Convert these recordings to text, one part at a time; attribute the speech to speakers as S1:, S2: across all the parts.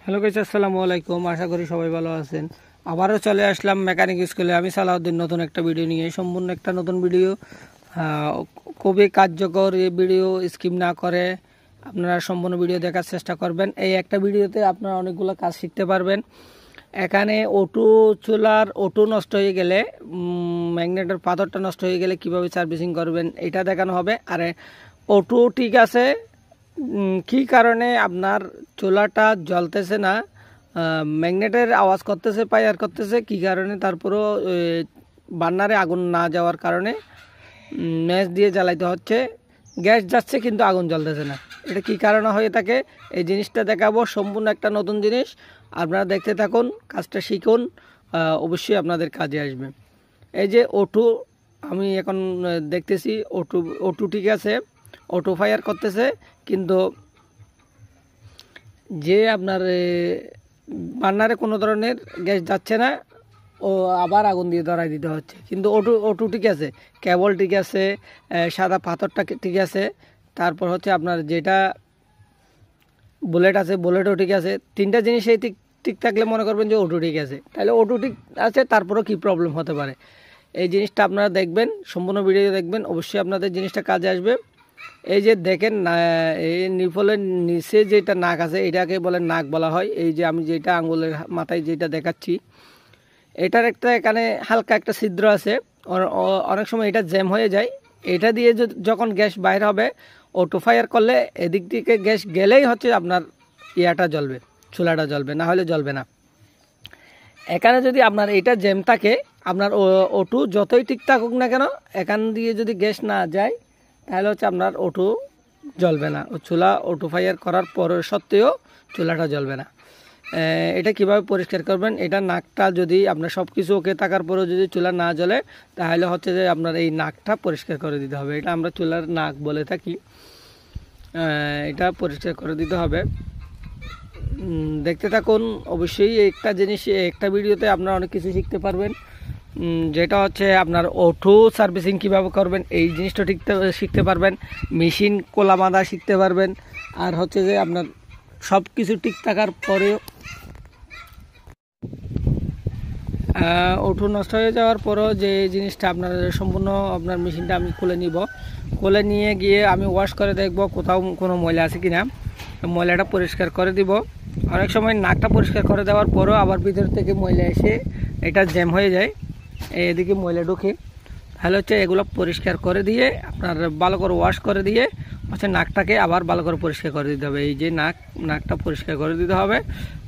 S1: Hello guys, আসসালামু আলাইকুম। আশা করি সবাই ভালো আছেন। আবারও চলে আসলাম মেকানিক স্কুলে। আমি সালাউদ্দিন নতুন একটা ভিডিও নিয়ে, সম্পূর্ণ একটা নতুন ভিডিও। খুবই কার্যকর এই ভিডিও, স্কিপ না করে আপনারা সম্পূর্ণ ভিডিও দেখার চেষ্টা করবেন। এই একটা ভিডিওতে আপনারা অনেকগুলো কাজ শিখতে পারবেন। এখানে চুলার ওটু নষ্ট হয়ে গেলে, ম্যাগনেটের পাথরটা নষ্ট হয়ে গেলে কিভাবে সার্ভিসিং করবেন এটা দেখানো হবে। আর ওটু ঠিক আছে, কী কারণে আপনার চুলাটা জ্বলতেছে না, ম্যাগনেটের আওয়াজ করতেছে, ফায়ার করতেছে, কী কারণে, তারপরেও বার্নারে আগুন না যাওয়ার কারণে ম্যাচ দিয়ে জ্বালাইতে হচ্ছে, গ্যাস যাচ্ছে কিন্তু আগুন জ্বলতেছে না, এটা কী কারণে হয়ে থাকে এই জিনিসটা দেখাবো। সম্পূর্ণ একটা নতুন জিনিস, আপনারা দেখতে থাকুন, কাজটা শিখুন, অবশ্যই আপনাদের কাজে আসবে। এই যে ওটু আমি এখন দেখতেছি, ওটু ঠিক আছে, অটো ফায়ার করতেছে, কিন্তু যে আপনার বার্নারে কোনো ধরনের গ্যাস যাচ্ছে না, ও আবার আগুন দিয়ে ধরাই দিতে হচ্ছে। কিন্তু ওটু ঠিক আছে, কেবল ঠিক আছে, সাদা পাথরটা ঠিক আছে, তারপর হচ্ছে আপনার যেটা বুলেট আছে, বুলেটও ঠিক আছে। তিনটা জিনিস এই ঠিক ঠিক থাকলে মনে করবেন যে ওটু ঠিক আছে। তাহলে ওটু ঠিক আছে, তারপরেও কী প্রবলেম হতে পারে এই জিনিসটা আপনারা দেখবেন, সম্পূর্ণ ভিডিও দেখবেন, অবশ্যই আপনাদের জিনিসটা কাজে আসবে। এই যে দেখেন, এই নিপলের নিচে যেটা নাক আছে এটাকে বলে নাক বলা হয়। এই যে আমি যেটা আঙ্গুলের মাথায় যেটা দেখাচ্ছি, এটার একটা এখানে হালকা একটা ছিদ্র আছে, অনেক সময় এটা জ্যাম হয়ে যায়। এটা দিয়ে যখন গ্যাস বাইর হবে, অটো ফায়ার করলে এদিক থেকে গ্যাস গেলেই হচ্ছে আপনার ইয়াটা জ্বলবে, চুলাটা জ্বলবে, না হলে জ্বলবে না। এখানে যদি আপনার এটা জ্যাম থাকে, আপনার ওটু যতই ঠিক থাকুক না কেন, এখান দিয়ে যদি গ্যাস না যায় তাহলে হচ্ছে আপনার ওটু জ্বলবে না, চুলা অটো ফায়ার করার পর সত্ত্বেও চুলাটা জ্বলবে না। এটা কিভাবে পরিষ্কার করবেন, এটা নাকটা যদি আপনার সব কিছু ওকে থাকার পরেও যদি চুলা না জ্বলে, তাহলে হচ্ছে যে আপনার এই নাকটা পরিষ্কার করে দিতে হবে। এটা আমরা চুলার নাক বলে থাকি, এটা পরিষ্কার করে দিতে হবে। দেখতে থাকুন, অবশ্যই একটা জিনিস, একটা ভিডিওতে আপনারা অনেক কিছু শিখতে পারবেন। যেটা হচ্ছে আপনার অটো সার্ভিসিং কীভাবে করবেন এই জিনিসটা শিখতে পারবেন, মেশিন কোলা বাঁধা শিখতে পারবেন। আর হচ্ছে যে আপনার সব কিছু ঠিক থাকার পরেও অটো নষ্ট হয়ে যাওয়ার পরেও যে জিনিসটা আপনার সম্পূর্ণ আপনার মেশিনটা আমি খুলে নিয়ে গিয়ে আমি ওয়াশ করে দেখব কোথাও কোনো ময়লা আছে কিনা, ময়লাটা পরিষ্কার করে দিব। অনেক সময় নাকটা পরিষ্কার করে দেওয়ার পরও আবার ভিতর থেকে ময়লা এসে এটা জ্যাম হয়ে যায়, এদিকে ময়লা ঢুকে। তাহলে হচ্ছে এগুলো পরিষ্কার করে দিয়ে আপনার ভালো করে ওয়াশ করে দিয়ে হচ্ছে নাকটাকে আবার ভালো করে পরিষ্কার করে দিতে হবে। এই যে নাকটা পরিষ্কার করে দিতে হবে।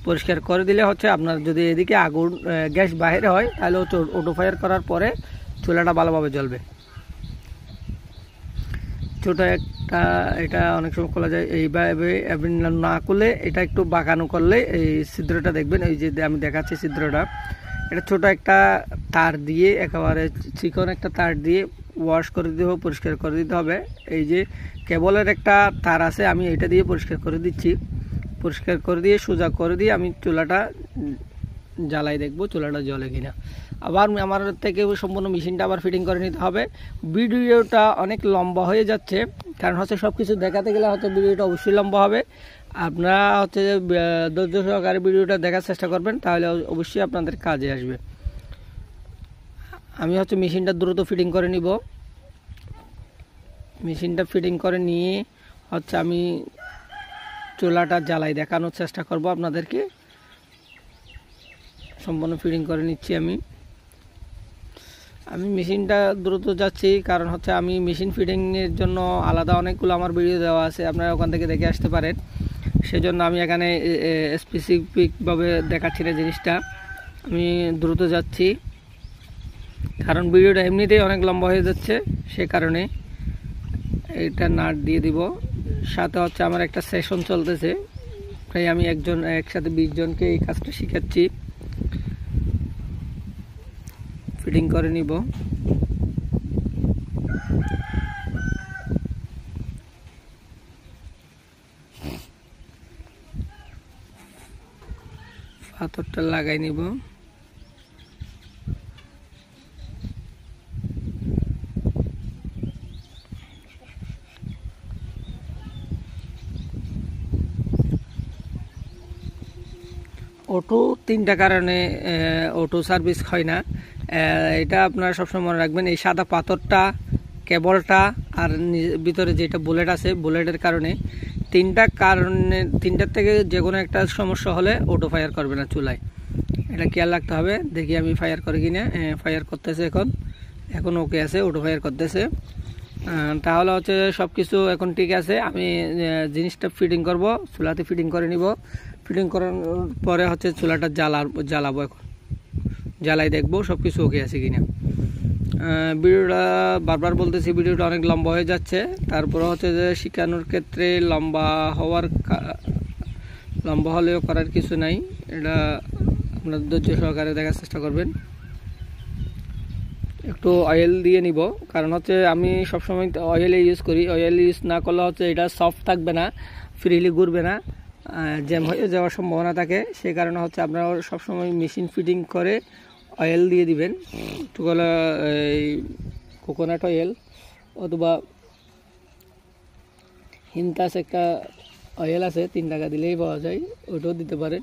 S1: পরিষ্কার করে দিলে হচ্ছে আপনার যদি এদিকে আগুন গ্যাস বাইরে হয়, তাহলে হচ্ছে অটো ফায়ার করার পরে চুলাটা ভালোভাবে জ্বলবে। ছোটো একটা, এটা অনেক সময় খোলা যায়, এইভাবে না করলে এটা একটু বাঁকানো করলে এই ছিদ্রটা দেখবেন, এই যে আমি দেখাচ্ছি ছিদ্রটা, এটা ছোট একটা তার দিয়ে, একেবারে চিকন একটা তার দিয়ে ওয়াশ করে দিতে হবে, পরিষ্কার করে দিতে হবে। এই যে কেবলের একটা তার আছে, আমি এটা দিয়ে পরিষ্কার করে দিচ্ছি। পরিষ্কার করে দিয়ে সোজা করে দিয়ে আমি চুলাটা জ্বালাই দেখবো চুলাটা জ্বলে কিনা। আবার আমার থেকে সম্পূর্ণ মেশিনটা আবার ফিটিং করে নিতে হবে। ভিডিওটা অনেক লম্বা হয়ে যাচ্ছে, কারণ হচ্ছে সব কিছু দেখাতে গেলে হয়তো ভিডিওটা অবশ্যই লম্বা হবে। আপনারা হচ্ছে যে ধৈর্য সহকারে ভিডিওটা দেখার চেষ্টা করবেন, তাহলে অবশ্যই আপনাদের কাজে আসবে। আমি হচ্ছে মেশিনটা দ্রুত ফিটিং করে নিব। মেশিনটা ফিটিং করে নিয়ে হচ্ছে আমি চুলাটা জ্বালাই দেখানোর চেষ্টা করব আপনাদেরকে। সম্পূর্ণ ফিটিং করে নিচ্ছি আমি মেশিনটা দ্রুত যাচ্ছি, কারণ হচ্ছে আমি মেশিন ফিটিংয়ের জন্য আলাদা অনেকগুলো আমার ভিডিও দেওয়া আছে, আপনারা ওখান থেকে দেখে আসতে পারেন। সেজন্য আমি এখানে স্পেসিফিকভাবে দেখাচ্ছি না জিনিসটা, আমি দ্রুত যাচ্ছি, কারণ ভিডিওটা এমনিতেই অনেক লম্বা হয়ে যাচ্ছে। সে কারণে এটা নাট দিয়ে দিব। সাথে হচ্ছে আমার একটা সেশন চলতেছে, তাই আমি একসাথে 20 জনকে এই কাজটা শিখাচ্ছি। ফিটিং করে নিব। পাথরটা লাগাই নিব। অটো তিনটা কারণে অটো সার্ভিস হয় না। এটা আপনারা সবসময় মনে রাখবেন, এই সাদা পাথরটা, কেবলটা আর ভিতরে যেটা বুলেট আছে, বুলেটের কারণে তিনটার থেকে যে কোনো একটা সমস্যা হলে অটো ফায়ার করবে না চুলায়। এটা খেয়াল রাখতে হবে। দেখি আমি ফায়ার করি কিনা। ফায়ার করতেছে, এখন ওকে আছে, অটো ফায়ার করতেছে। তাহলে হচ্ছে সব কিছু এখন ঠিক আছে। আমি জিনিসটা ফিটিং করব, চুলাতে ফিটিং করে নিব। ফিটিং করার পরে হচ্ছে চুলাটা জ্বালাবো। এখন জ্বালাই দেখবো সব কিছু ওকে আছে কিনা। ভিডিওটা বারবার বলতেছি, ভিডিওটা অনেক লম্বা হয়ে যাচ্ছে। তারপরে হচ্ছে যে শেখানোর ক্ষেত্রে লম্বা হলেও করার কিছু নাই। এটা আপনার ধৈর্য সহকারে দেখার চেষ্টা করবেন। একটু অয়েল দিয়ে নিব, কারণ হচ্ছে আমি সবসময় অয়েল ইউজ করি। অয়েল ইউজ না করলে হচ্ছে এটা সফট থাকবে না, ফ্রিলি ঘুরবে না, জ্যাম হয়ে যাওয়ার সম্ভাবনা থাকে। সেই কারণে হচ্ছে আপনারা সবসময় মেশিন ফিটিং করে অয়েল দিয়ে দিবেন। একটু করে এই কোকোনাট অয়েল অথবা হিন্তাস একটা অয়েল আছে, 3 টাকা দিলেই পাওয়া যায়, ওটাও দিতে পারে।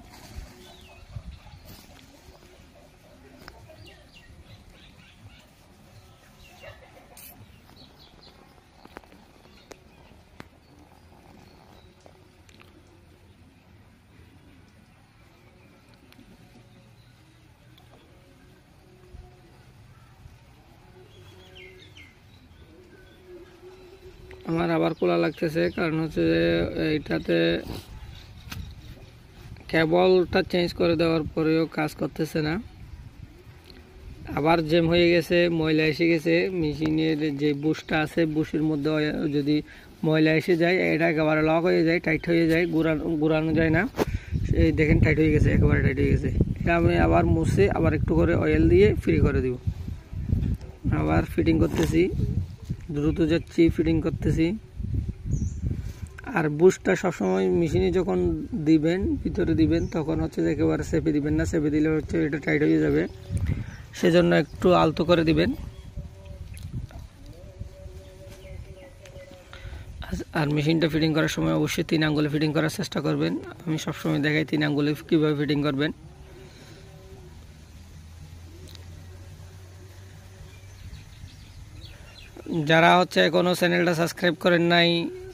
S1: আমার আবার খোলা লাগতেছে, কারণ হচ্ছে এইটাতে কেবলটা চেঞ্জ করে দেওয়ার পরেও কাজ করতেছে না। আবার জ্যাম হয়ে গেছে, ময়লা এসে গেছে। মেশিনের যে বুশটা আছে, বুশের মধ্যে যদি ময়লা এসে যায়, এটা একেবারে লক হয়ে যায়, টাইট হয়ে যায়, ঘুরানো যায় না। এই দেখেন টাইট হয়ে গেছে, একেবারে টাইট হয়ে গেছে। এটা আমি আবার মুছে আবার একটু করে অয়েল দিয়ে ফ্রি করে দিব। আবার ফিটিং করতেছি, দ্রুত যাচ্ছি, ফিটিং করতেছি। আর বুশটা সবসময় মেশিনে যখন দিবেন, ভিতরে দিবেন, তখন হচ্ছে যে একেবারে চেপে দিবেন না, চেপে দিলে হচ্ছে এটা টাইট হয়ে যাবে। সেজন্য একটু আলতো করে দিবেন। আর মেশিনটা ফিটিং করার সময় অবশ্যই 3 আঙ্গুলে ফিটিং করার চেষ্টা করবেন। আমি সবসময় দেখাই 3 আঙ্গুলে কীভাবে ফিটিং করবেন। যারা হচ্ছে এখনও চ্যানেলটা সাবস্ক্রাইব করেন নাই,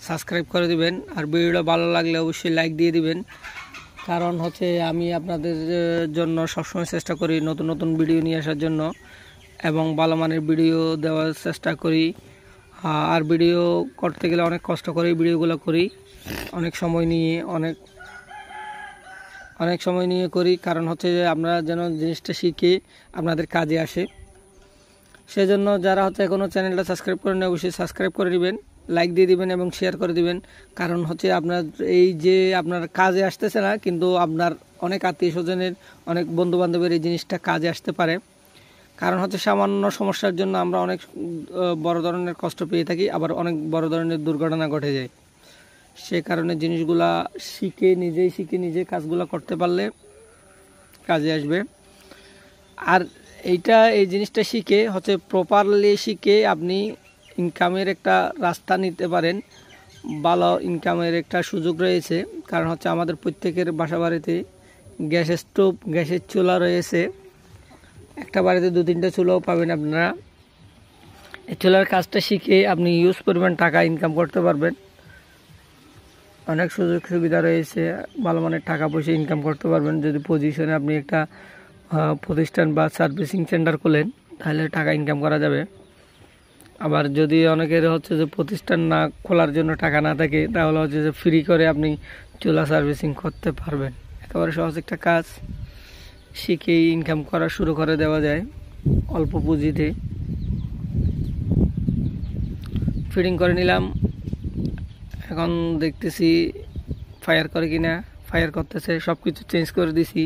S1: সাবস্ক্রাইব করে দিবেন। আর ভিডিওটা ভালো লাগলে অবশ্যই লাইক দিয়ে দিবেন, কারণ হচ্ছে আমি আপনাদের জন্য সবসময় চেষ্টা করি নতুন নতুন ভিডিও নিয়ে আসার জন্য, এবং ভালো মানের ভিডিও দেওয়ার চেষ্টা করি। আর ভিডিও করতে গেলে অনেক কষ্ট করে ভিডিওগুলো করি, অনেক সময় নিয়ে করি, কারণ হচ্ছে যে আমরা যেন জিনিসটা শিখে আপনাদের কাজে আসে। সেজন্য যারা হচ্ছে এখনও চ্যানেলটা সাবস্ক্রাইব করেন না, অবশ্যই সাবস্ক্রাইব করে দিবেন, লাইক দিয়ে দিবেন এবং শেয়ার করে দিবেন। কারণ হচ্ছে আপনার এই যে আপনার কাজে আসতেছে না, কিন্তু আপনার অনেক আত্মীয় স্বজনের, অনেক বন্ধুবান্ধবের এই জিনিসটা কাজে আসতে পারে। কারণ হচ্ছে সামান্য সমস্যার জন্য আমরা অনেক বড় ধরনের কষ্ট পেয়ে থাকি, আবার অনেক বড় ধরনের দুর্ঘটনা ঘটে যায়। সে কারণে জিনিসগুলা নিজেই শিখে নিজে কাজগুলো করতে পারলে কাজে আসবে। আর এই জিনিসটা শিখে হচ্ছে প্রপারলি শিখে আপনি ইনকামের একটা রাস্তা নিতে পারেন, ভালো ইনকামের একটা সুযোগ রয়েছে। কারণ হচ্ছে আমাদের প্রত্যেকের বাসা বাড়িতে গ্যাসের স্টোভ, গ্যাসের চুলা রয়েছে। একটা বাড়িতে 2-3টা চুলাও পাবেন আপনারা। এই চুলার কাজটা শিখে আপনি ইউজ করবেন, টাকা ইনকাম করতে পারবেন। অনেক সুযোগ সুবিধা রয়েছে, ভালো মানের টাকা পয়সা ইনকাম করতে পারবেন। যদি পজিশনে আপনি একটা প্রতিষ্ঠান বা সার্ভিসিং সেন্টার খোলেন, তাহলে টাকা ইনকাম করা যাবে। আবার যদি অনেকের হচ্ছে যে প্রতিষ্ঠান না খোলার জন্য টাকা না থাকে, তাহলে হচ্ছে যে ফ্রি করে আপনি চুলা সার্ভিসিং করতে পারবেন। একেবারে সহজ একটা কাজ, শিখেই ইনকাম করা শুরু করে দেওয়া যায় অল্প পুঁজিতে। ফিটিং করে নিলাম, এখন দেখতেছি ফায়ার করে কিনা। ফায়ার করতেছে, সব কিছু চেঞ্জ করে দিছি।